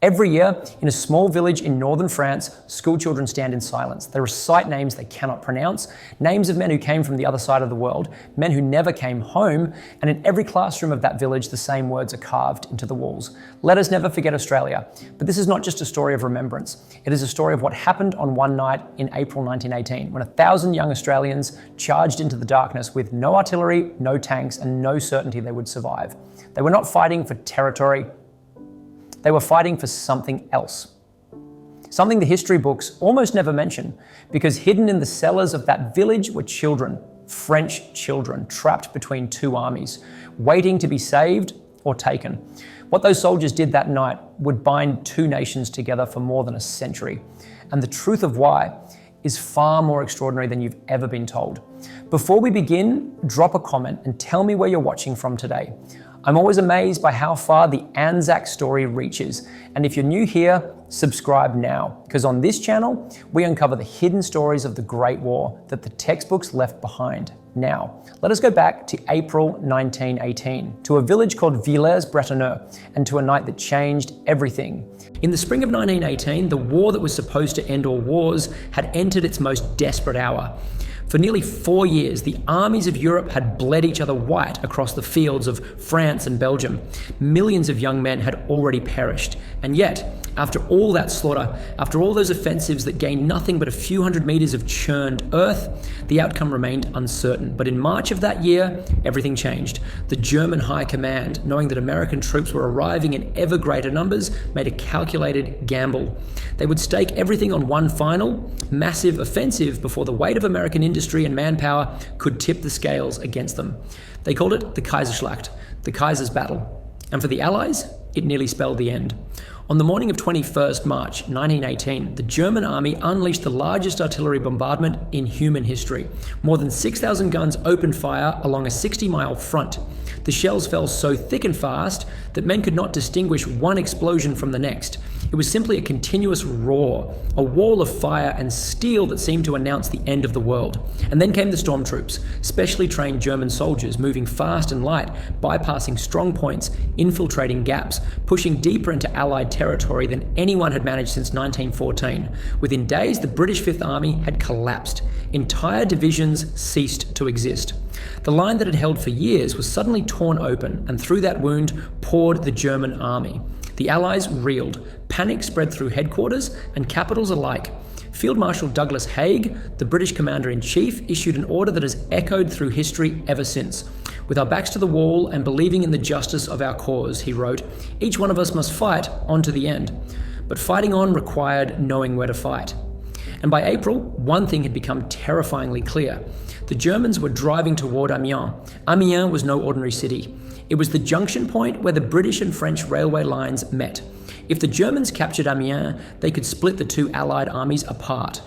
Every year, in a small village in northern France, school children stand in silence. They recite names they cannot pronounce, names of men who came from the other side of the world, men who never came home, and in every classroom of that village, the same words are carved into the walls. Let us never forget Australia. But this is not just a story of remembrance. It is a story of what happened on one night in April 1918, when 1,000 young Australians charged into the darkness with no artillery, no tanks, and no certainty they would survive. They were not fighting for territory. They were fighting for something else. Something the history books almost never mention, because hidden in the cellars of that village were children, French children, trapped between two armies, waiting to be saved or taken. What those soldiers did that night would bind two nations together for more than a century. And the truth of why is far more extraordinary than you've ever been told. Before we begin, drop a comment and tell me where you're watching from today. I'm always amazed by how far the Anzac story reaches. And if you're new here, subscribe now, because on this channel, we uncover the hidden stories of the Great War that the textbooks left behind. Now, let us go back to April 1918, to a village called Villers-Bretonneux, and to a night that changed everything. In the spring of 1918, the war that was supposed to end all wars had entered its most desperate hour. For nearly 4 years, the armies of Europe had bled each other white across the fields of France and Belgium. Millions of young men had already perished. And yet, after all that slaughter, after all those offensives that gained nothing but a few hundred meters of churned earth, the outcome remained uncertain. But in March of that year, everything changed. The German High Command, knowing that American troops were arriving in ever greater numbers, made a calculated gamble. They would stake everything on one final, massive offensive before the weight of American industry and manpower could tip the scales against them. They called it the Kaiserschlacht, the Kaiser's battle. And for the Allies, it nearly spelled the end. On the morning of 21st March 1918, the German army unleashed the largest artillery bombardment in human history. More than 6,000 guns opened fire along a 60-mile front. The shells fell so thick and fast that men could not distinguish one explosion from the next. It was simply a continuous roar, a wall of fire and steel that seemed to announce the end of the world. And then came the stormtroops, specially trained German soldiers moving fast and light, bypassing strong points, infiltrating gaps, pushing deeper into Allied territory than anyone had managed since 1914. Within days, the British Fifth Army had collapsed. Entire divisions ceased to exist. The line that had held for years was suddenly torn open, and through that wound poured the German army. The Allies reeled. Panic spread through headquarters and capitals alike. Field Marshal Douglas Haig, the British Commander-in-Chief, issued an order that has echoed through history ever since. With our backs to the wall and believing in the justice of our cause, he wrote, each one of us must fight on to the end. But fighting on required knowing where to fight. And by April, one thing had become terrifyingly clear. The Germans were driving toward Amiens. Amiens was no ordinary city. It was the junction point where the British and French railway lines met. If the Germans captured Amiens, they could split the two Allied armies apart.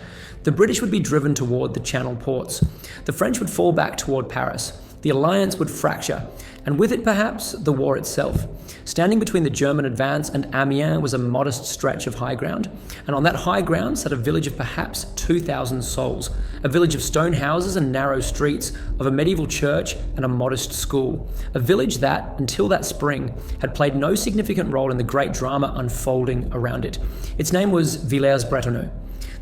The British would be driven toward the Channel ports. The French would fall back toward Paris. The alliance would fracture, and with it perhaps the war itself. Standing between the German advance and Amiens was a modest stretch of high ground, and on that high ground sat a village of perhaps 2,000 souls, a village of stone houses and narrow streets, of a medieval church and a modest school, a village that, until that spring, had played no significant role in the great drama unfolding around it. Its name was Villers-Bretonneux.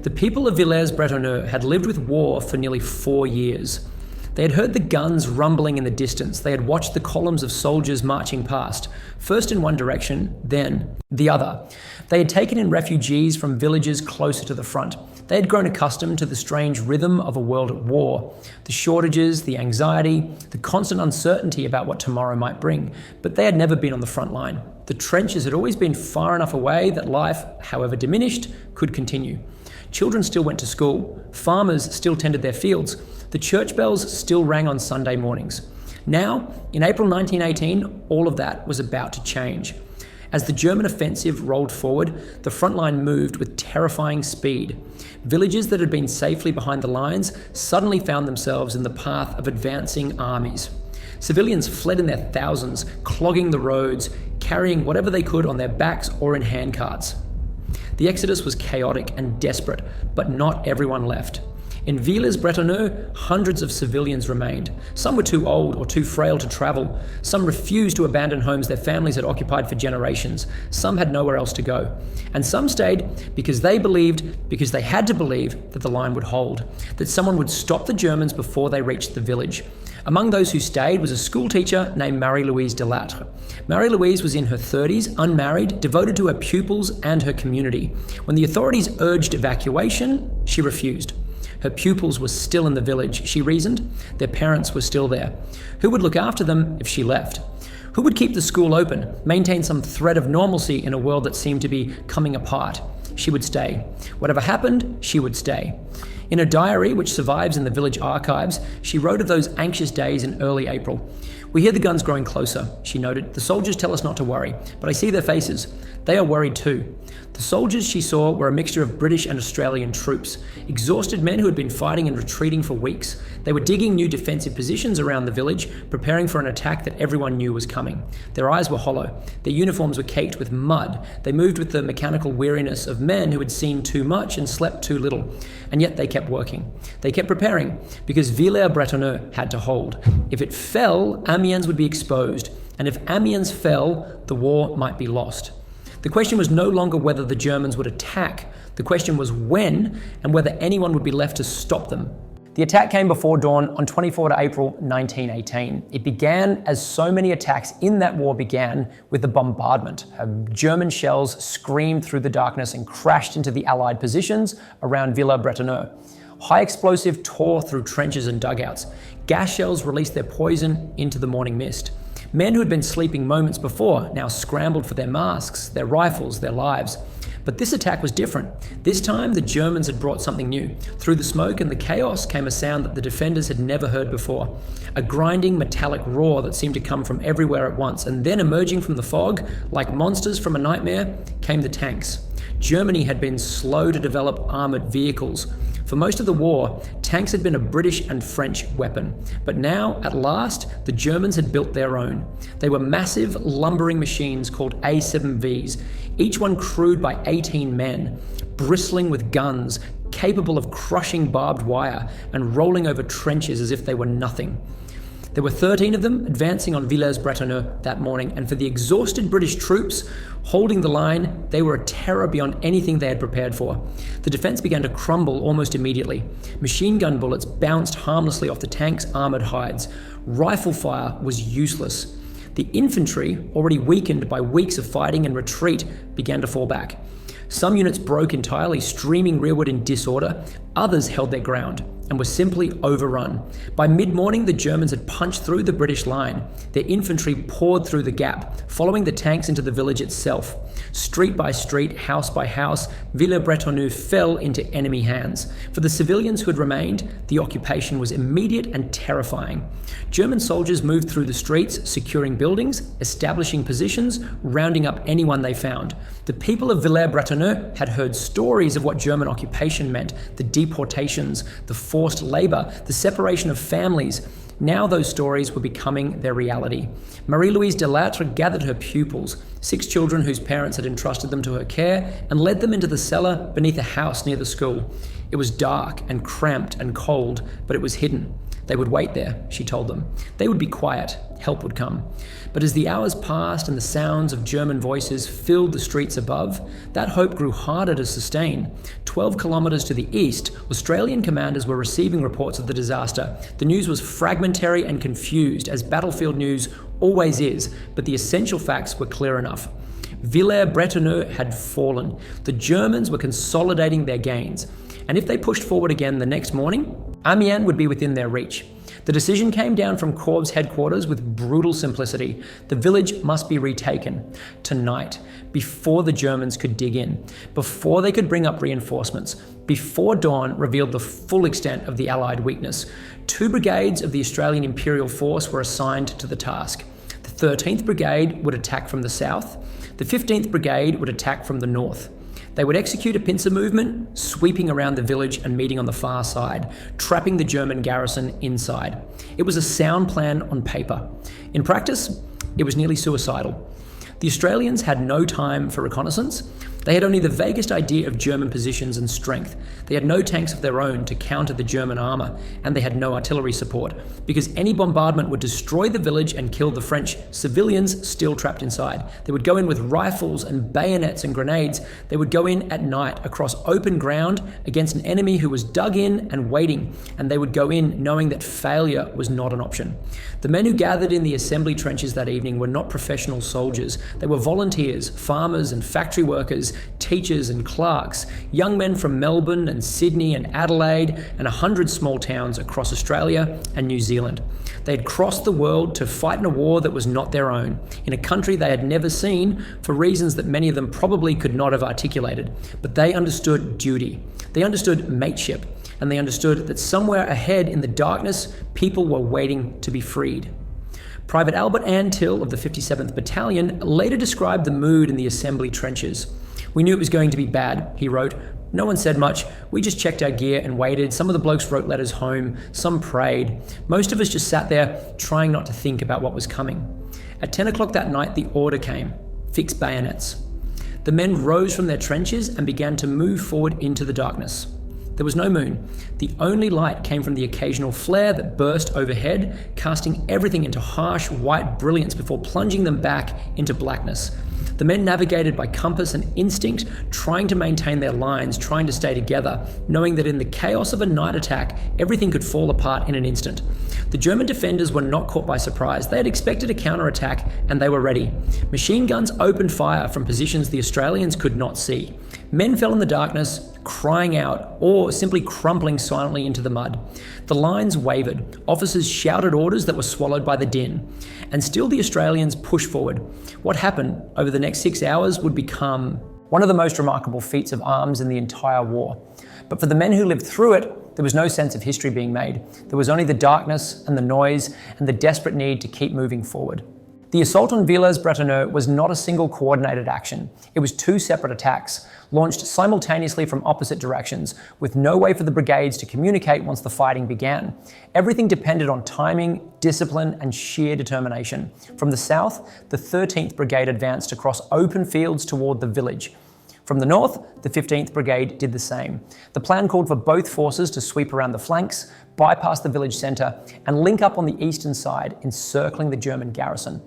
The people of Villers-Bretonneux had lived with war for nearly 4 years. They had heard the guns rumbling in the distance. They had watched the columns of soldiers marching past, first in one direction, then the other. They had taken in refugees from villages closer to the front. They had grown accustomed to the strange rhythm of a world at war, the shortages, the anxiety, the constant uncertainty about what tomorrow might bring. But they had never been on the front line. The trenches had always been far enough away that life, however diminished, could continue. Children still went to school. Farmers still tended their fields. The church bells still rang on Sunday mornings. Now, in April 1918, all of that was about to change. As the German offensive rolled forward, the front line moved with terrifying speed. Villages that had been safely behind the lines suddenly found themselves in the path of advancing armies. Civilians fled in their thousands, clogging the roads, carrying whatever they could on their backs or in handcarts. The exodus was chaotic and desperate, but not everyone left. In Villers-Bretonneux, hundreds of civilians remained. Some were too old or too frail to travel. Some refused to abandon homes their families had occupied for generations. Some had nowhere else to go. And some stayed because they had to believe that the line would hold, that someone would stop the Germans before they reached the village. Among those who stayed was a schoolteacher named Marie-Louise Delattre. Marie-Louise was in her 30s, unmarried, devoted to her pupils and her community. When the authorities urged evacuation, she refused. Her pupils were still in the village, she reasoned. Their parents were still there. Who would look after them if she left? Who would keep the school open, maintain some thread of normalcy in a world that seemed to be coming apart? She would stay. Whatever happened, she would stay. In a diary, which survives in the village archives, she wrote of those anxious days in early April. "We hear the guns growing closer," she noted. "The soldiers tell us not to worry, but I see their faces. They are worried too." The soldiers she saw were a mixture of British and Australian troops, exhausted men who had been fighting and retreating for weeks. They were digging new defensive positions around the village, preparing for an attack that everyone knew was coming. Their eyes were hollow. Their uniforms were caked with mud. They moved with the mechanical weariness of men who had seen too much and slept too little. And yet they kept working. They kept preparing, because Villers-Bretonneux had to hold. If it fell, Amiens would be exposed. And if Amiens fell, the war might be lost. The question was no longer whether the Germans would attack. The question was when, and whether anyone would be left to stop them. The attack came before dawn on 24 April 1918. It began as so many attacks in that war began, with the bombardment. German shells screamed through the darkness and crashed into the Allied positions around Villers-Bretonneux. High explosive tore through trenches and dugouts. Gas shells released their poison into the morning mist. Men who had been sleeping moments before now scrambled for their masks, their rifles, their lives. But this attack was different. This time, the Germans had brought something new. Through the smoke and the chaos came a sound that the defenders had never heard before. A grinding metallic roar that seemed to come from everywhere at once. And then emerging from the fog, like monsters from a nightmare, came the tanks. Germany had been slow to develop armoured vehicles. For most of the war, tanks had been a British and French weapon. But now, at last, the Germans had built their own. They were massive, lumbering machines called A7Vs, each one crewed by 18 men, bristling with guns, capable of crushing barbed wire and rolling over trenches as if they were nothing. There were 13 of them advancing on Villers-Bretonneux that morning, and for the exhausted British troops holding the line, they were a terror beyond anything they had prepared for. The defense began to crumble almost immediately. Machine gun bullets bounced harmlessly off the tanks' armored hides. Rifle fire was useless. The infantry, already weakened by weeks of fighting and retreat, began to fall back. Some units broke entirely, streaming rearward in disorder. Others held their ground and were simply overrun. By mid-morning, the Germans had punched through the British line. Their infantry poured through the gap, following the tanks into the village itself. Street by street, house by house, Villers-Bretonneux fell into enemy hands. For the civilians who had remained, the occupation was immediate and terrifying. German soldiers moved through the streets, securing buildings, establishing positions, rounding up anyone they found. The people of Villers-Bretonneux had heard stories of what German occupation meant, the deportations, the forced labor, the separation of families. Now those stories were becoming their reality. Marie-Louise Delattre gathered her pupils, 6 children whose parents had entrusted them to her care, and led them into the cellar beneath a house near the school. It was dark and cramped and cold, but it was hidden. They would wait there, she told them. They would be quiet. Help would come. But as the hours passed and the sounds of German voices filled the streets above, that hope grew harder to sustain. 12 kilometres to the east, Australian commanders were receiving reports of the disaster. The news was fragmentary and confused, as battlefield news always is, but the essential facts were clear enough. Villers-Bretonneux had fallen. The Germans were consolidating their gains. And if they pushed forward again the next morning, Amiens would be within their reach. The decision came down from Corps headquarters with brutal simplicity. The village must be retaken tonight, before the Germans could dig in, before they could bring up reinforcements, before dawn revealed the full extent of the Allied weakness. 2 brigades of the Australian Imperial Force were assigned to the task. The 13th Brigade would attack from the south. The 15th Brigade would attack from the north. They would execute a pincer movement, sweeping around the village and meeting on the far side, trapping the German garrison inside. It was a sound plan on paper. In practice, it was nearly suicidal. The Australians had no time for reconnaissance. They had only the vaguest idea of German positions and strength. They had no tanks of their own to counter the German armour, and they had no artillery support, because any bombardment would destroy the village and kill the French civilians still trapped inside. They would go in with rifles and bayonets and grenades. They would go in at night across open ground against an enemy who was dug in and waiting, and they would go in knowing that failure was not an option. The men who gathered in the assembly trenches that evening were not professional soldiers. They were volunteers, farmers and factory workers, teachers and clerks, young men from Melbourne and Sydney and Adelaide and 100 small towns across Australia and New Zealand. They had crossed the world to fight in a war that was not their own, in a country they had never seen for reasons that many of them probably could not have articulated. But they understood duty. They understood mateship. And they understood that somewhere ahead in the darkness, people were waiting to be freed. Private Albert Antill of the 57th Battalion later described the mood in the assembly trenches. "We knew it was going to be bad," he wrote. "No one said much. We just checked our gear and waited. Some of the blokes wrote letters home. Some prayed. Most of us just sat there trying not to think about what was coming." At 10 o'clock that night, the order came: fix bayonets. The men rose from their trenches and began to move forward into the darkness. There was no moon. The only light came from the occasional flare that burst overhead, casting everything into harsh white brilliance before plunging them back into blackness. The men navigated by compass and instinct, trying to maintain their lines, trying to stay together, knowing that in the chaos of a night attack, everything could fall apart in an instant. The German defenders were not caught by surprise. They had expected a counterattack, and they were ready. Machine guns opened fire from positions the Australians could not see. Men fell in the darkness, crying out, or simply crumpling silently into the mud. The lines wavered. Officers shouted orders that were swallowed by the din. And still the Australians pushed forward. What happened over the next 6 hours would become one of the most remarkable feats of arms in the entire war. But for the men who lived through it, there was no sense of history being made. There was only the darkness and the noise and the desperate need to keep moving forward. The assault on Villers-Bretonneux was not a single coordinated action. It was 2 separate attacks, launched simultaneously from opposite directions, with no way for the brigades to communicate once the fighting began. Everything depended on timing, discipline, and sheer determination. From the south, the 13th Brigade advanced across open fields toward the village. From the north, the 15th Brigade did the same. The plan called for both forces to sweep around the flanks, bypass the village centre, and link up on the eastern side, encircling the German garrison.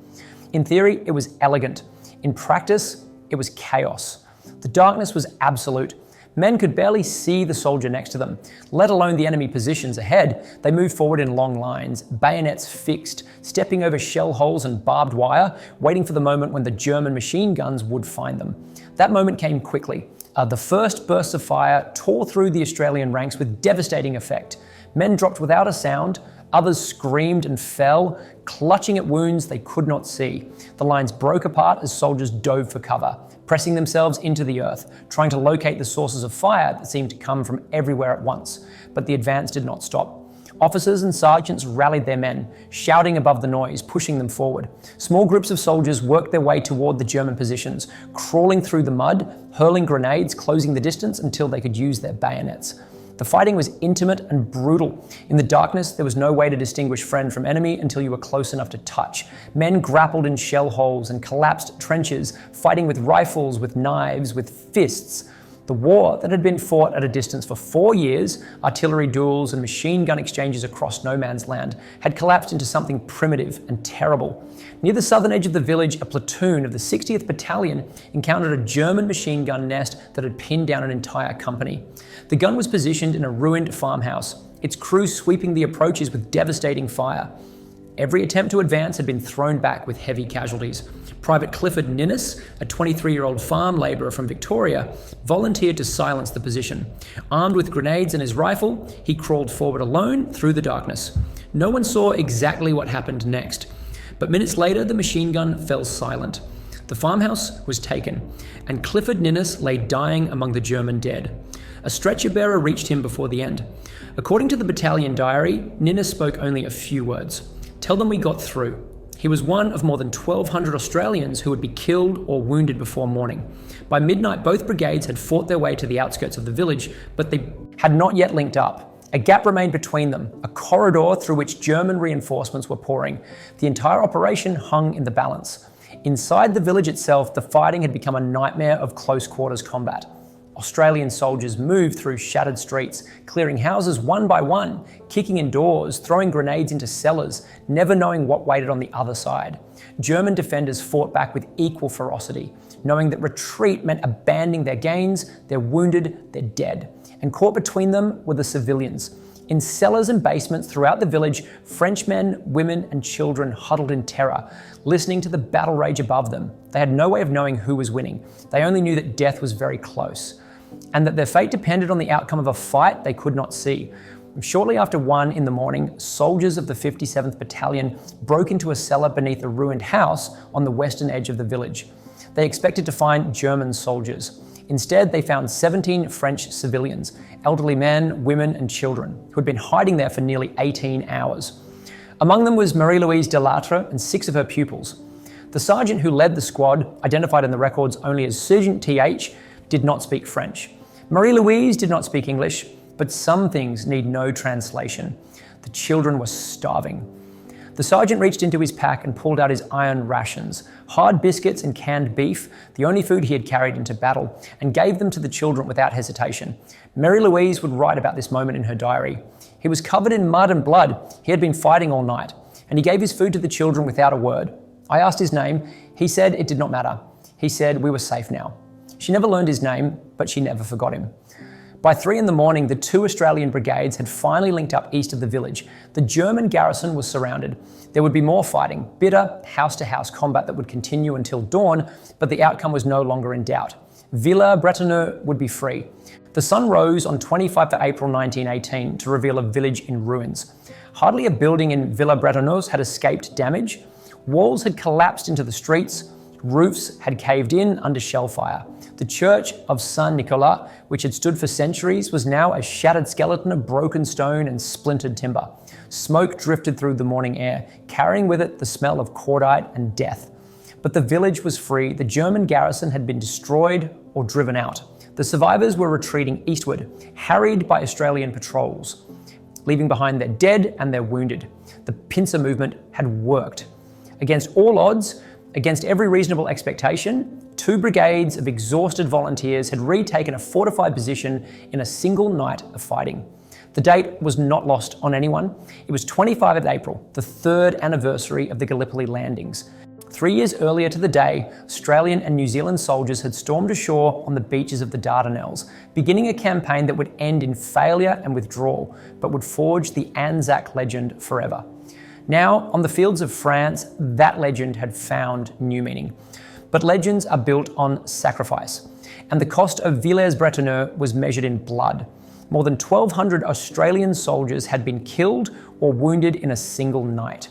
In theory, it was elegant. In practice, it was chaos. The darkness was absolute. Men could barely see the soldier next to them, let alone the enemy positions ahead. They moved forward in long lines, bayonets fixed, stepping over shell holes and barbed wire, waiting for the moment when the German machine guns would find them. That moment came quickly. The first bursts of fire tore through the Australian ranks with devastating effect. Men dropped without a sound. Others screamed and fell, clutching at wounds they could not see. The lines broke apart as soldiers dove for cover, pressing themselves into the earth, trying to locate the sources of fire that seemed to come from everywhere at once. But the advance did not stop. Officers and sergeants rallied their men, shouting above the noise, pushing them forward. Small groups of soldiers worked their way toward the German positions, crawling through the mud, hurling grenades, closing the distance until they could use their bayonets. The fighting was intimate and brutal. In the darkness, there was no way to distinguish friend from enemy until you were close enough to touch. Men grappled in shell holes and collapsed trenches, fighting with rifles, with knives, with fists. The war that had been fought at a distance for 4 years, artillery duels and machine gun exchanges across no man's land, had collapsed into something primitive and terrible. Near the southern edge of the village, a platoon of the 60th Battalion encountered a German machine gun nest that had pinned down an entire company. The gun was positioned in a ruined farmhouse, its crew sweeping the approaches with devastating fire. Every attempt to advance had been thrown back with heavy casualties. Private Clifford Ninnis, a 23-year-old farm labourer from Victoria, volunteered to silence the position. Armed with grenades and his rifle, he crawled forward alone through the darkness. No one saw exactly what happened next, but minutes later the machine gun fell silent. The farmhouse was taken, and Clifford Ninnis lay dying among the German dead. A stretcher bearer reached him before the end. According to the battalion diary, Ninnis spoke only a few words. "Tell them we got through." He was one of more than 1,200 Australians who would be killed or wounded before morning. By midnight, both brigades had fought their way to the outskirts of the village, but they had not yet linked up. A gap remained between them, a corridor through which German reinforcements were pouring. The entire operation hung in the balance. Inside the village itself, the fighting had become a nightmare of close quarters combat. Australian soldiers moved through shattered streets, clearing houses one by one, kicking in doors, throwing grenades into cellars, never knowing what waited on the other side. German defenders fought back with equal ferocity, knowing that retreat meant abandoning their gains, their wounded, their dead. And caught between them were the civilians. In cellars and basements throughout the village, French men, women, and children huddled in terror, listening to the battle rage above them. They had no way of knowing who was winning. They only knew that death was very close, and that their fate depended on the outcome of a fight they could not see. Shortly after 1 in the morning, soldiers of the 57th Battalion broke into a cellar beneath a ruined house on the western edge of the village. They expected to find German soldiers. Instead, they found 17 French civilians, elderly men, women, and children, who had been hiding there for nearly 18 hours. Among them was Marie-Louise Delattre and 6 of her pupils. The sergeant who led the squad, identified in the records only as Sergeant TH, did not speak French. Marie-Louise did not speak English, but some things need no translation. The children were starving. The sergeant reached into his pack and pulled out his iron rations, hard biscuits and canned beef, the only food he had carried into battle, and gave them to the children without hesitation. Marie-Louise would write about this moment in her diary. He was covered in mud and blood. He had been fighting all night, and he gave his food to the children without a word. I asked his name. He said it did not matter. He said we were safe now. She never learned his name, but she never forgot him. By 3 in the morning, the 2 Australian brigades had finally linked up east of the village. The German garrison was surrounded. There would be more fighting, bitter, house-to-house combat that would continue until dawn, but the outcome was no longer in doubt. Villers-Bretonneux would be free. The sun rose on 25th of April 1918 to reveal a village in ruins. Hardly a building in Villers-Bretonneux had escaped damage. Walls had collapsed into the streets. Roofs had caved in under shell fire. The church of Saint-Nicolas, which had stood for centuries, was now a shattered skeleton of broken stone and splintered timber. Smoke drifted through the morning air, carrying with it the smell of cordite and death. But the village was free. The German garrison had been destroyed or driven out. The survivors were retreating eastward, harried by Australian patrols, leaving behind their dead and their wounded. The pincer movement had worked. Against all odds, against every reasonable expectation, 2 brigades of exhausted volunteers had retaken a fortified position in a single night of fighting. The date was not lost on anyone. It was 25th of April, the 3rd anniversary of the Gallipoli landings. 3 years earlier to the day, Australian and New Zealand soldiers had stormed ashore on the beaches of the Dardanelles, beginning a campaign that would end in failure and withdrawal, but would forge the Anzac legend forever. Now, on the fields of France, that legend had found new meaning. But legends are built on sacrifice, and the cost of Villers-Bretonneux was measured in blood. More than 1,200 Australian soldiers had been killed or wounded in a single night.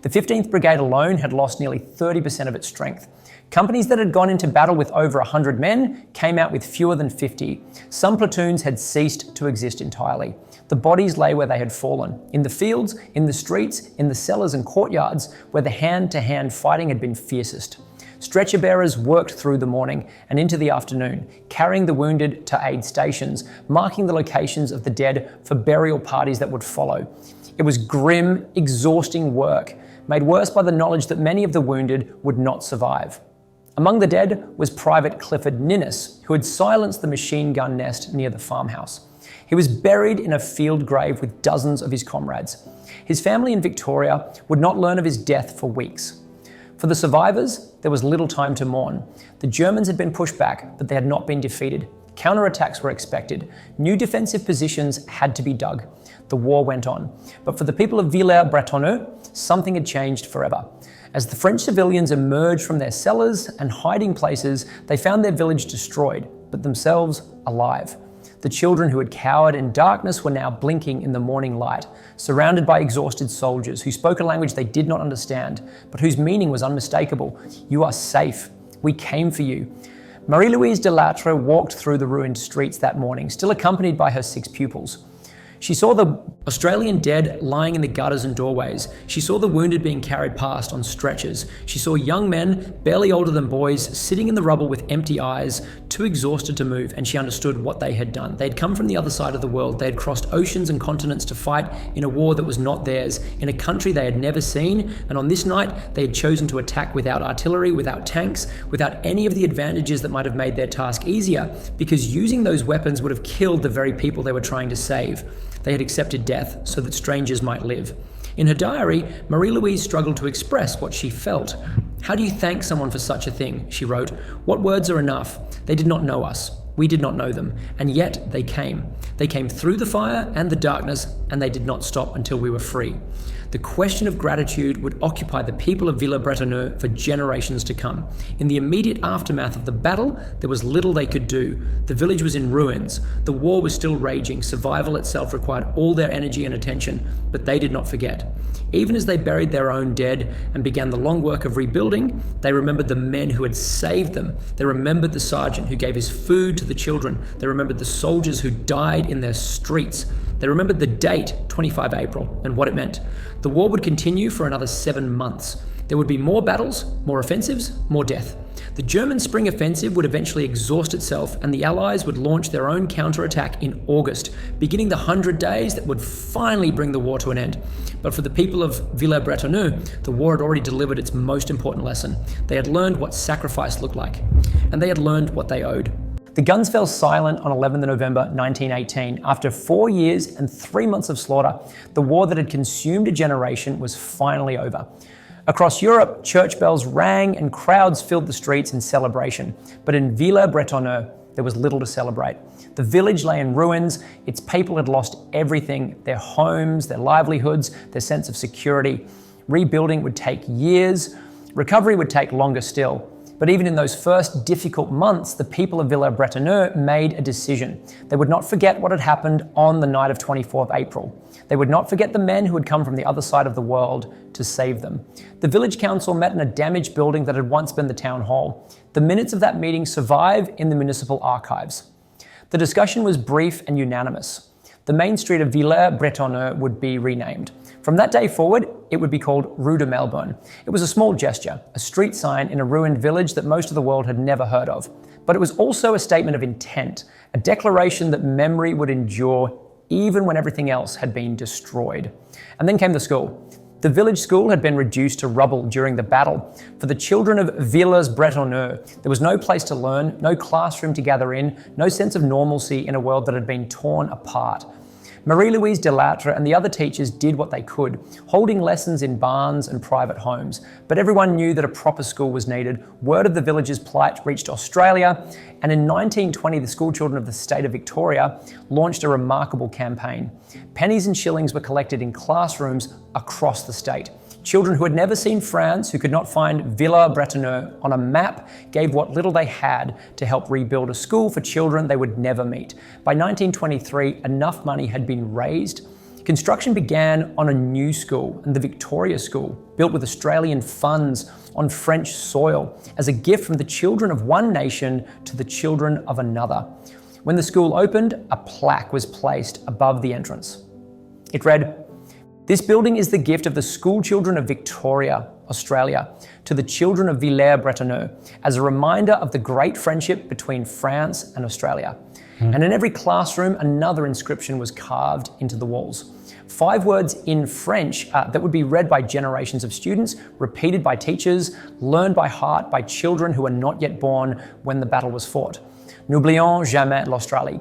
The 15th Brigade alone had lost nearly 30% of its strength. Companies that had gone into battle with over 100 men came out with fewer than 50. Some platoons had ceased to exist entirely. The bodies lay where they had fallen, in the fields, in the streets, in the cellars and courtyards, where the hand-to-hand fighting had been fiercest. Stretcher bearers worked through the morning and into the afternoon, carrying the wounded to aid stations, marking the locations of the dead for burial parties that would follow. It was grim, exhausting work, made worse by the knowledge that many of the wounded would not survive. Among the dead was Private Clifford Ninnis, who had silenced the machine gun nest near the farmhouse. He was buried in a field grave with dozens of his comrades. His family in Victoria would not learn of his death for weeks. For the survivors, there was little time to mourn. The Germans had been pushed back, but they had not been defeated. Counterattacks were expected. New defensive positions had to be dug. The war went on. But for the people of Villers-Bretonneux, something had changed forever. As the French civilians emerged from their cellars and hiding places, they found their village destroyed, but themselves alive. The children who had cowered in darkness were now blinking in the morning light, surrounded by exhausted soldiers who spoke a language they did not understand, but whose meaning was unmistakable. You are safe. We came for you. Marie-Louise Delattre walked through the ruined streets that morning, still accompanied by her 6 pupils. She saw the Australian dead lying in the gutters and doorways. She saw the wounded being carried past on stretchers. She saw young men, barely older than boys, sitting in the rubble with empty eyes, too exhausted to move, and she understood what they had done. They had come from the other side of the world. They had crossed oceans and continents to fight in a war that was not theirs, in a country they had never seen, and on this night, they had chosen to attack without artillery, without tanks, without any of the advantages that might have made their task easier, because using those weapons would have killed the very people they were trying to save. They had accepted death so that strangers might live. In her diary, Marie-Louise struggled to express what she felt. "How do you thank someone for such a thing?" she wrote. "What words are enough? They did not know us. We did not know them. And yet they came. They came through the fire and the darkness, and they did not stop until we were free." The question of gratitude would occupy the people of Villers-Bretonneux for generations to come. In the immediate aftermath of the battle, there was little they could do. The village was in ruins. The war was still raging. Survival itself required all their energy and attention, but they did not forget. Even as they buried their own dead and began the long work of rebuilding, they remembered the men who had saved them. They remembered the sergeant who gave his food to the children. They remembered the soldiers who died in their streets. They remembered the date, 25 April, and what it meant. The war would continue for another 7 months. There would be more battles, more offensives, more death. The German spring offensive would eventually exhaust itself, and the Allies would launch their own counterattack in August, beginning the 100 days that would finally bring the war to an end. But for the people of Villers-Bretonneux, the war had already delivered its most important lesson. They had learned what sacrifice looked like, and they had learned what they owed. The guns fell silent on 11th November 1918. After 4 years and 3 months of slaughter, the war that had consumed a generation was finally over. Across Europe, church bells rang and crowds filled the streets in celebration. But in Villers-Bretonneux, there was little to celebrate. The village lay in ruins. Its people had lost everything: their homes, their livelihoods, their sense of security. Rebuilding would take years. Recovery would take longer still. But even in those first difficult months, the people of Villers-Bretonneux made a decision. They would not forget what had happened on the night of 24th April. They would not forget the men who had come from the other side of the world to save them. The village council met in a damaged building that had once been the town hall. The minutes of that meeting survive in the municipal archives. The discussion was brief and unanimous. The main street of Villers-Bretonneux would be renamed. From that day forward, it would be called Rue de Melbourne. It was a small gesture, a street sign in a ruined village that most of the world had never heard of. But it was also a statement of intent, a declaration that memory would endure even when everything else had been destroyed. And then came the school. The village school had been reduced to rubble during the battle. For the children of Villers-Bretonneux, there was no place to learn, no classroom to gather in, no sense of normalcy in a world that had been torn apart. Marie-Louise Delattre and the other teachers did what they could, holding lessons in barns and private homes. But everyone knew that a proper school was needed. Word of the village's plight reached Australia, and in 1920, the school children of the state of Victoria launched a remarkable campaign. Pennies and shillings were collected in classrooms across the state. Children who had never seen France, who could not find Villers-Bretonneux on a map, gave what little they had to help rebuild a school for children they would never meet. By 1923, enough money had been raised. Construction began on a new school, the Victoria School, built with Australian funds on French soil, as a gift from the children of one nation to the children of another. When the school opened, a plaque was placed above the entrance. It read, "This building is the gift of the school children of Victoria, Australia, to the children of Villers-Bretonneux, as a reminder of the great friendship between France and Australia." And in every classroom, another inscription was carved into the walls. 5 words in French that would be read by generations of students, repeated by teachers, learned by heart by children who were not yet born when the battle was fought. "N'oublions jamais l'Australie."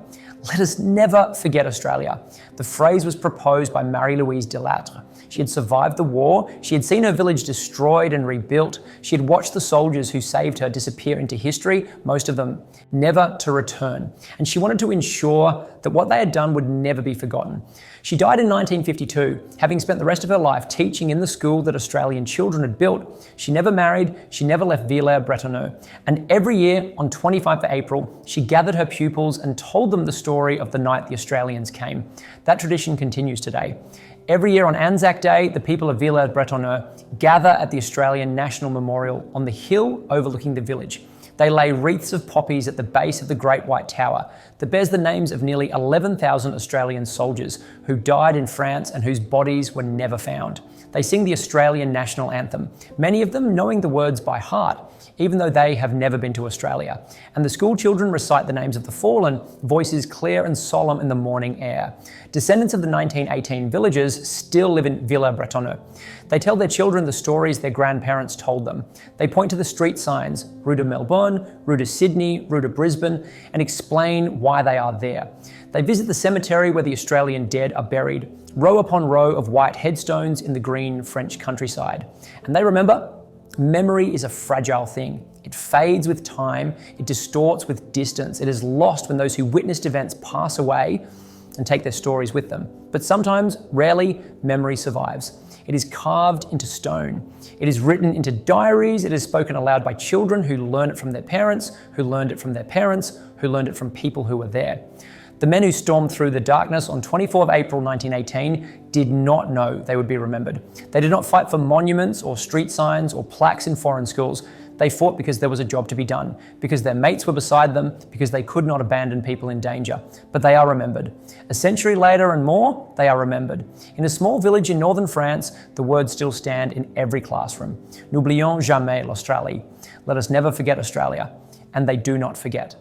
Let us never forget Australia. The phrase was proposed by Marie-Louise Delattre. She had survived the war. She had seen her village destroyed and rebuilt. She had watched the soldiers who saved her disappear into history, most of them never to return. And she wanted to ensure that what they had done would never be forgotten. She died in 1952, having spent the rest of her life teaching in the school that Australian children had built. She never married, she never left Villers-Bretonneux. And every year on 25th April, she gathered her pupils and told them the story of the night the Australians came. That tradition continues today. Every year on Anzac Day, the people of Villers-Bretonneux gather at the Australian National Memorial on the hill overlooking the village. They lay wreaths of poppies at the base of the Great White Tower that bears the names of nearly 11,000 Australian soldiers who died in France and whose bodies were never found. They sing the Australian national anthem, many of them knowing the words by heart, even though they have never been to Australia. And the school children recite the names of the fallen, voices clear and solemn in the morning air. Descendants of the 1918 villagers still live in Villa Bretonneux. They tell their children the stories their grandparents told them. They point to the street signs, Rue de Melbourne, Rue de Sydney, Rue de Brisbane, and explain why they are there. They visit the cemetery where the Australian dead are buried, row upon row of white headstones in the green French countryside. And they remember, memory is a fragile thing. It fades with time, it distorts with distance, it is lost when those who witnessed events pass away and take their stories with them. But sometimes, rarely, memory survives. It is carved into stone. It is written into diaries. It is spoken aloud by children who learn it from their parents, who learned it from their parents, who learned it from people who were there. The men who stormed through the darkness on 24 April 1918 did not know they would be remembered. They did not fight for monuments or street signs or plaques in foreign schools. They fought because there was a job to be done, because their mates were beside them, because they could not abandon people in danger. But they are remembered. A century later and more, they are remembered. In a small village in northern France, the words still stand in every classroom. N'oublions jamais l'Australie. Let us never forget Australia. And they do not forget.